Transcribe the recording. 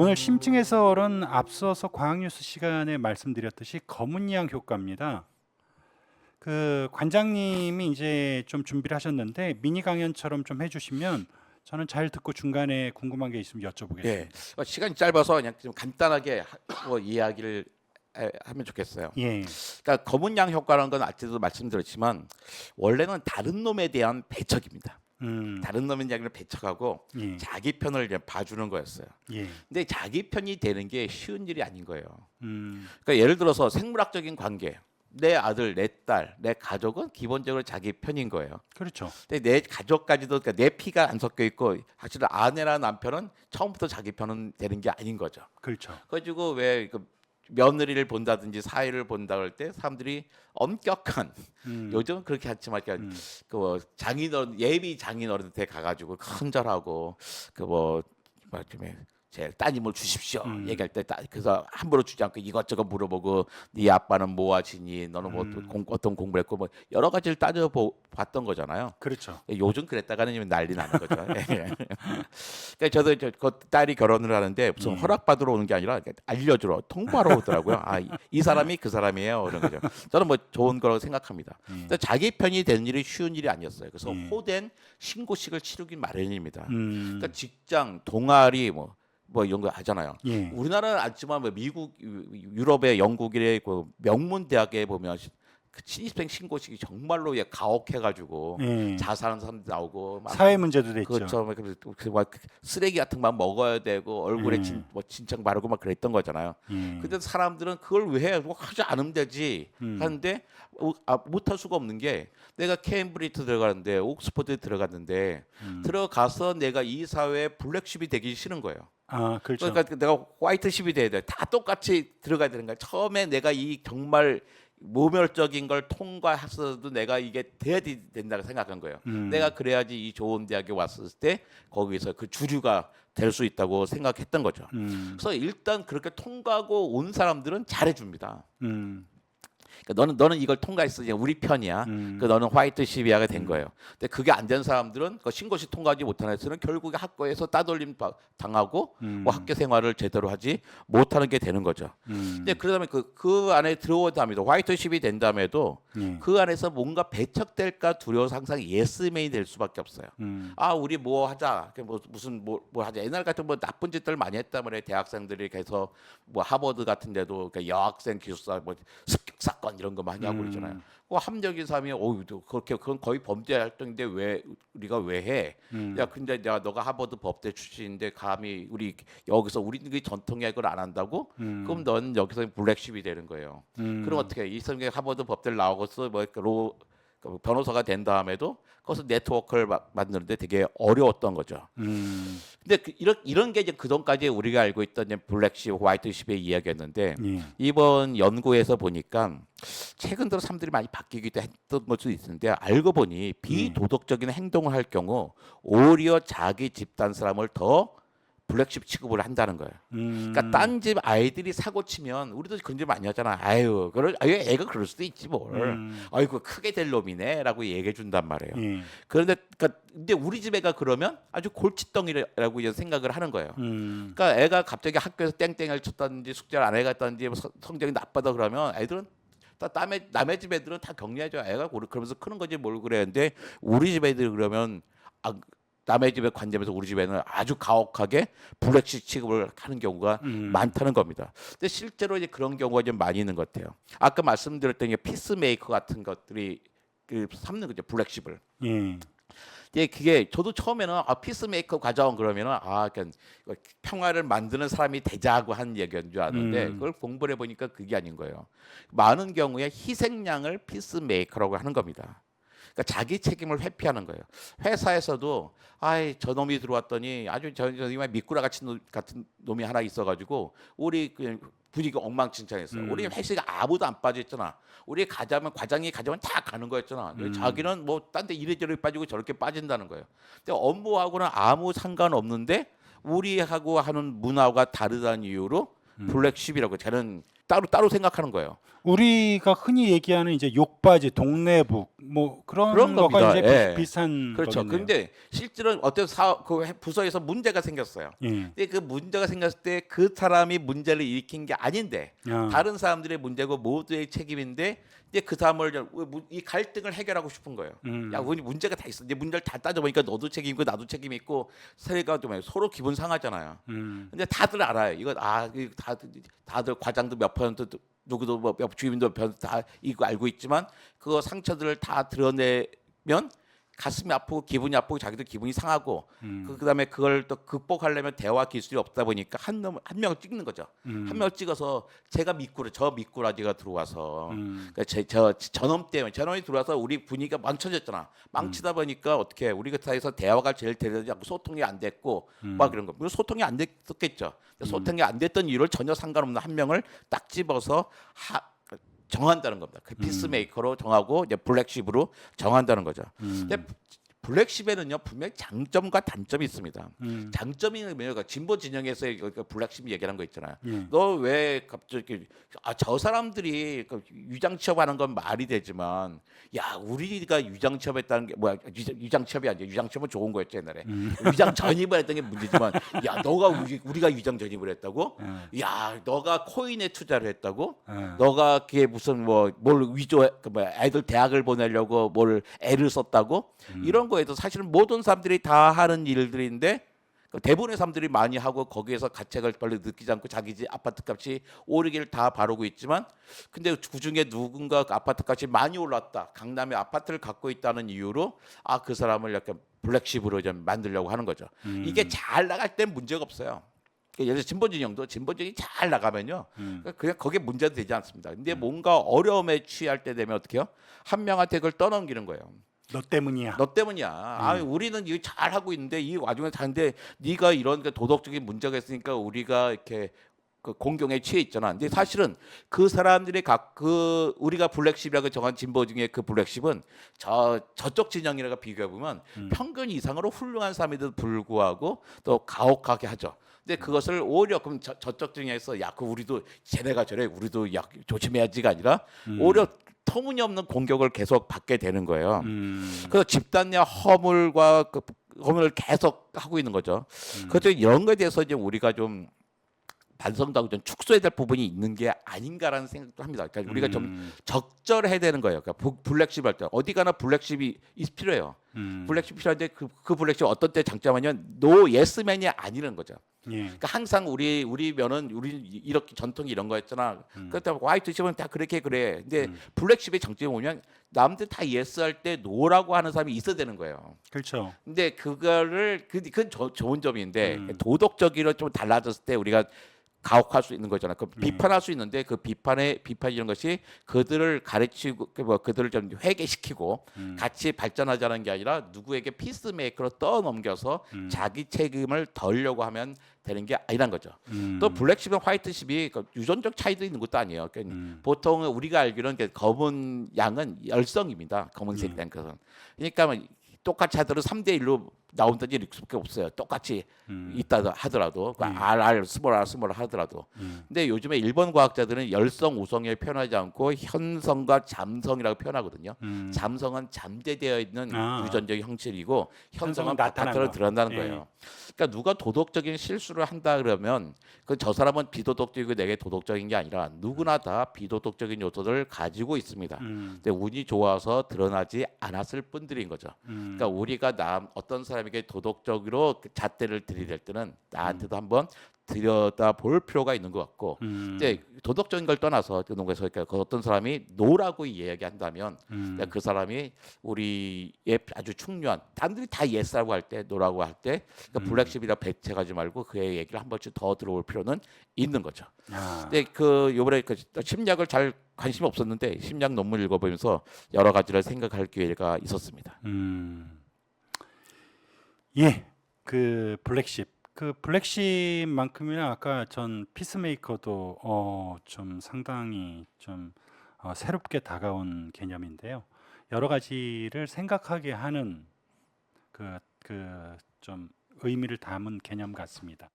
오늘 심층 해설은 앞서서 과학뉴스 시간에 말씀드렸듯이 검은 양 효과입니다. 그 관장님이 이제 좀 준비를 하셨는데 미니 강연처럼 좀 해주시면 저는 잘 듣고 중간에 궁금한 게 있으면 여쭤보겠습니다. 예, 시간이 짧아서 그냥 좀 간단하게 이야기를 하면 좋겠어요. 예, 그러니까 검은 양 효과라는 건 아까도 말씀드렸지만 원래는 다른 놈에 대한 배척입니다. 다른 놈의 이야기를 배척하고 예, 자기 편을 이제 봐주는 거였어요. 예, 근데 자기 편이 되는 게 쉬운 일이 아닌 거예요. 음, 그러니까 예를 들어서 생물학적인 관계, 내 아들, 내 딸, 내 가족은 기본적으로 자기 편인 거예요. 그렇죠. 근데 내 가족까지도, 그러니까 내 피가 안 섞여 있고 사실 아내나 남편은 처음부터 자기 편은 되는 게 아닌 거죠. 그렇죠. 그래가지고 왜 며느리를 본다든지 사위를 본다 할 때 사람들이 엄격한, 요즘은 그렇게 하지만 그 장인어른, 예비 장인어른한테 가가지고 큰절하고 좀 제 따님을 주십시오 얘기할 때 그래서 함부로 주지 않고 이것저것 물어보고 네 아빠는 뭐 하시니, 너는 뭐 어떤 공부를 했고 뭐 여러 가지를 따져봤던 거잖아요. 그렇죠. 요즘 그랬다가는 난리 나는 거죠. 그러니까 저도 그 딸이 결혼을 하는데 무슨 허락받으러 오는 게 아니라 알려주러, 통보하러 오더라고요. 이 사람이 그 사람이에요, 이런 거죠. 저는 뭐 좋은 거라고 생각합니다. 근데 자기 편이 되는 일이 쉬운 일이 아니었어요. 그래서 호된 신고식을 치르긴 마련입니다. 그러니까 직장, 동아리 뭐 이런 거 하잖아요. 예, 우리나라는 않지만 뭐 미국, 유럽의 영국의 그 명문 대학에 보면 그 신입생 신고식이 정말로 가혹해가지고 예. 자살하는 사람도 나오고 막 사회 문제도 됐죠. 그렇죠. 막 쓰레기 같은 거 먹어야 되고 얼굴에 예. 진청 바르고 막 그랬던 거잖아요. 예, 근데 사람들은 그걸 왜 해? 뭐 하지 않으면 되지 하는데 못할 수가 없는 게, 내가 케임브리지 들어가는데 옥스퍼드에 들어갔는데 들어가서 내가 이 사회에 블랙십이 되기 싫은 거예요. 그렇죠. 그러니까 내가 화이트십이 돼야 돼. 다 똑같이 들어가야 되는 거야. 처음에 내가 이 정말 모멸적인 걸 통과했어도 내가 이게 돼야 된다고 생각한 거예요. 내가 그래야지 이 좋은 대학에 왔을 때 거기서 그 주류가 될 수 있다고 생각했던 거죠. 그래서 일단 그렇게 통과하고 온 사람들은 잘해줍니다. 그러니까 너는 이걸 통과했어, 이제 우리 편이야. 그 너는 화이트 시비아가 된 거예요. 근데 그게 안 된 사람들은 그 신고식 통과하지 못하는 애들은 결국에 학교에서 따돌림 당하고 뭐 학교 생활을 제대로 하지 못하는 게 되는 거죠. 근데 그러다면 그 안에 들어오다음에도 화이트 시비 된 다음에도 그 안에서 뭔가 배척될까 두려워서 항상 예스맨이 될 수밖에 없어요. 우리 뭐 하자, 무슨 뭐 하자. 옛날 같은 뭐 나쁜 짓들 많이 했단 말이에요. 대학생들이 계속 뭐 하버드 같은 데도 여학생 기숙사 뭐 습격 사건 이런 거 많이 하고 그러잖아요. 그 합리적인 사람이 그렇게 그건 거의 범죄 활동인데 왜 우리가 왜 해? 야, 근데 너가 하버드 법대 출신인데 감히 우리 여기서 우리 전통의 걸 안 한다고? 그럼 넌 여기서 블랙십이 되는 거예요. 그럼 어떻게 이 사람이 하버드 법대를 나오고서 변호사가 된 다음에도 거기서 네트워크를 만드는데 되게 어려웠던 거죠. 근데 이런 게 이제 그전까지 우리가 알고 있던 블랙십, 화이트십의 이야기였는데 이번 연구에서 보니까 최근 들어 사람들이 많이 바뀌기도 했던 걸 수도 있는데, 알고 보니 비도덕적인 행동을 할 경우 오히려 자기 집단 사람을 더 블랙십 취급을 한다는 거예요. 그러니까 딴 집 아이들이 사고 치면 우리도 그런 집 많이 하잖아. 아유, 애가 그럴 수도 있지 뭘. 아이고 크게 될 놈이네라고 얘기해 준단 말이에요. 그런데 근데 우리 집 애가 그러면 아주 골칫덩이라고 생각을 하는 거예요. 그러니까 애가 갑자기 학교에서 땡땡이를 쳤다든지 숙제를 안 해갔다든지 성적이 나빠다 그러면 애들은 남의 집 애들은 다 격려해줘. 애가 그러면서 크는 거지 뭘 그래. 근데 우리 집 애들 그러면 남의 집에 관점에서 우리 집에는 아주 가혹하게 블랙십 취급을 하는 경우가 많다는 겁니다. 근데 실제로 이제 그런 경우가 좀 많이 있는 것 같아요. 아까 말씀드렸던 게 피스메이커 같은 것들이 삼는 거죠, 블랙십을. 예, 그게 저도 처음에는 피스메이커 과정 그러면은 그러니까 평화를 만드는 사람이 되자고 한 얘기인 줄 아는데 그걸 공부를 해보니까 그게 아닌 거예요. 많은 경우에 희생양을 피스메이커라고 하는 겁니다. 그러니까 자기 책임을 회피하는 거예요. 회사에서도 저놈이 들어왔더니 아주 저놈이 미꾸라 같은 놈이 하나 있어가지고 우리 분위기 엉망진창했어요. 우리 회식에 아무도 안 빠져있잖아. 우리 과장이 가자면 다 가는 거였잖아. 자기는 뭐 딴 데 이래저래 빠지고 저렇게 빠진다는 거예요. 근데 업무하고는 아무 상관없는데 우리하고 하는 문화가 다르다는 이유로 블랙십이라고, 저는 따로 생각하는 거예요. 우리가 흔히 얘기하는 이제 욕바지, 동네북 뭐 그런 그런 거가 겁니다. 이제 예. 비슷한 그렇죠. 거겠네요. 근데 실제로 어떤 그 부서에서 문제가 생겼어요. 예. 근데 그 문제가 생겼을 때 그 사람이 문제를 일으킨 게 아닌데 아. 다른 사람들의 문제고 모두의 책임인데 이제 그 사람을 이 갈등을 해결하고 싶은 거예요. 야, 우리 문제가 다 있어. 이제 문제를 다 따져보니까 너도 책임 있고 나도 책임 있고 서로가 좀 서로 기분 상하잖아요. 근데 다들 알아요. 이거 이거 다들 과장도 몇 퍼센트 누구도 뭐 주임도 몇 퍼센트 다 이거 알고 있지만 그거 상처들을 다 드러내면 가슴이 아프고 기분이 아프고 자기도 기분이 상하고 그다음에 그걸 또 극복하려면 대화 기술이 없다 보니까 한 명을 찍는 거죠. 한 명을 찍어서 제가 저 미꾸라지가 들어와서 그러니까 저놈이 들어와서 우리 분위기가 망쳐졌잖아. 망치다 보니까 어떻게 우리가 사이에서 대화가 제일 되지 않고 소통이 안 됐고 막 이런 거. 물론 소통이 안 됐겠죠. 소통이 안 됐던 이유를 전혀 상관없는 한 명을 딱 집어서 정한다는 겁니다. 그 피스메이커로 정하고 이제 블랙십으로 정한다는 거죠. 근데 블랙십에는요 분명히 장점과 단점이 있습니다. 장점이 뭐냐면 진보 진영에서의 블랙십 얘기하는 거 있잖아요. 너 왜 갑자기 저 사람들이 위장 취업하는 건 말이 되지만 야 우리가 위장 취업했다는 게 뭐야 위장 취업이 아니야. 위장 취업은 좋은 거였죠 옛날에. 위장 전입을 했던 게 문제지만 야 너가 우리가 위장 전입을 했다고? 야 너가 코인에 투자를 했다고? 너가 그게 무슨 뭘 위조해 애들 대학을 보내려고 뭘 애를 썼다고? 이런 거에도 사실은 모든 사람들이 다 하는 일들인데 대부분의 사람들이 많이 하고 거기에서 가책을 별로 느끼지 않고 자기 집 아파트 값이 오르기를 다 바라고 있지만 근데 그중에 누군가 그 아파트 값이 많이 올랐다. 강남에 아파트를 갖고 있다는 이유로 그 사람을 약간 블랙십으로 좀 만들려고 하는 거죠. 이게 잘 나갈 땐 문제가 없어요. 예를 들어 진보진영이 잘 나가면요. 그냥 거기에 문제도 되지 않습니다. 근데 뭔가 어려움에 취할 때 되면 어떻게 해요? 한 명한테 그걸 떠넘기는 거예요. 너 때문이야. 너 때문이야. 우리는 이거 잘 하고 있는데 이 와중에 다른데 네가 이런 도덕적인 문제가 있으니까 우리가 이렇게 그 공경에 취해 있잖아. 근데 사실은 그 사람들이 우리가 블랙십이라고 정한 진보 중에 그 블랙십은 저쪽 진영이라고 비교해 보면 평균 이상으로 훌륭한 사람에도 불구하고 또 가혹하게 하죠. 근데 그것을 오히려 그럼 저쪽 진영에서 그 우리도 쟤네가 저래 우리도 조심해야지가 아니라 오히려 터무니없는 공격을 계속 받게 되는 거예요. 그래서 집단 내 허물을 계속 하고 있는 거죠. 그래서 이런 거에 대해서 이제 우리가 좀 반성도 하고 좀 축소해야 될 부분이 있는 게 아닌가라는 생각도 합니다. 그러니까 우리가 좀 적절해야 되는 거예요. 그러니까 블랙십 할 때 어디 가나 블랙십이 필요해요. 블랙십 필요한데 그 블랙십 어떤 때 장점하냐면 노 예스맨이 아니라는 거죠. 그러니까 항상 우리 면은 우리 이렇게 전통이 이런 거였잖아. 그렇다고 화이트 십은 다 그렇게 그래. 근데 블랙십의 장점이 뭐냐면 남들 다 예스 할 때 노라고 하는 사람이 있어야 되는 거예요. 그렇죠. 근데 그건 좋은 점인데 도덕적으로 좀 달라졌을 때 우리가 가혹할 수 있는 거잖아요. 비판할 수 있는데 그 비판 이런 것이 그들을 가르치고 그들을 좀 회개시키고 같이 발전하자는 게 아니라 누구에게 피스메이커로 떠넘겨서 자기 책임을 덜려고 하면 되는 게 아니란 거죠. 또 블랙십과 화이트십이 유전적 차이도 있는 것도 아니에요. 그러니까 보통 우리가 알기로는 검은 양은 열성입니다. 검은색 탱크는. 그러니까 똑같이 하더라도 3대 1로 나온다는 일이 수밖에 없어요. 똑같이 있다 하더라도 스몰 하더라도. 근데 요즘에 일본 과학자들은 열성, 우성을 표현하지 않고 현성과 잠성이라고 표현하거든요. 잠성은 잠재되어 있는 유전적 형질이고 현성은 바깥으로 드러난다는 거예요. 그러니까 누가 도덕적인 실수를 한다 그러면 저 사람은 비도덕적이고 내게 도덕적인 게 아니라 누구나 다 비도덕적인 요소를 가지고 있습니다. 근데 운이 좋아서 드러나지 않았을 뿐들인 거죠. 그러니까 우리가 어떤 사람에게 도덕적으로 잣대를 들이댈 때는 나한테도 한번 들여다볼 필요가 있는 것 같고, 근데 도덕적인 걸 떠나서 농구에서 그러니까 어떤 사람이 노라고 이야기한다면 그 사람이 우리의 아주 충분한 남들이 다 예스라고 할 때 노라고 할 때 블랙십이라 배척하지 말고 그의 얘기를 한 번씩 더 들어올 필요는 있는 거죠. 근데 요번에 심리학을 잘 관심이 없었는데 심리학 논문 읽어보면서 여러 가지를 생각할 기회가 있었습니다. 예, 그 블랙십만큼이나 아까 전 피스메이커도 좀 상당히 좀 새롭게 다가온 개념인데요. 여러 가지를 생각하게 하는 좀 의미를 담은 개념 같습니다.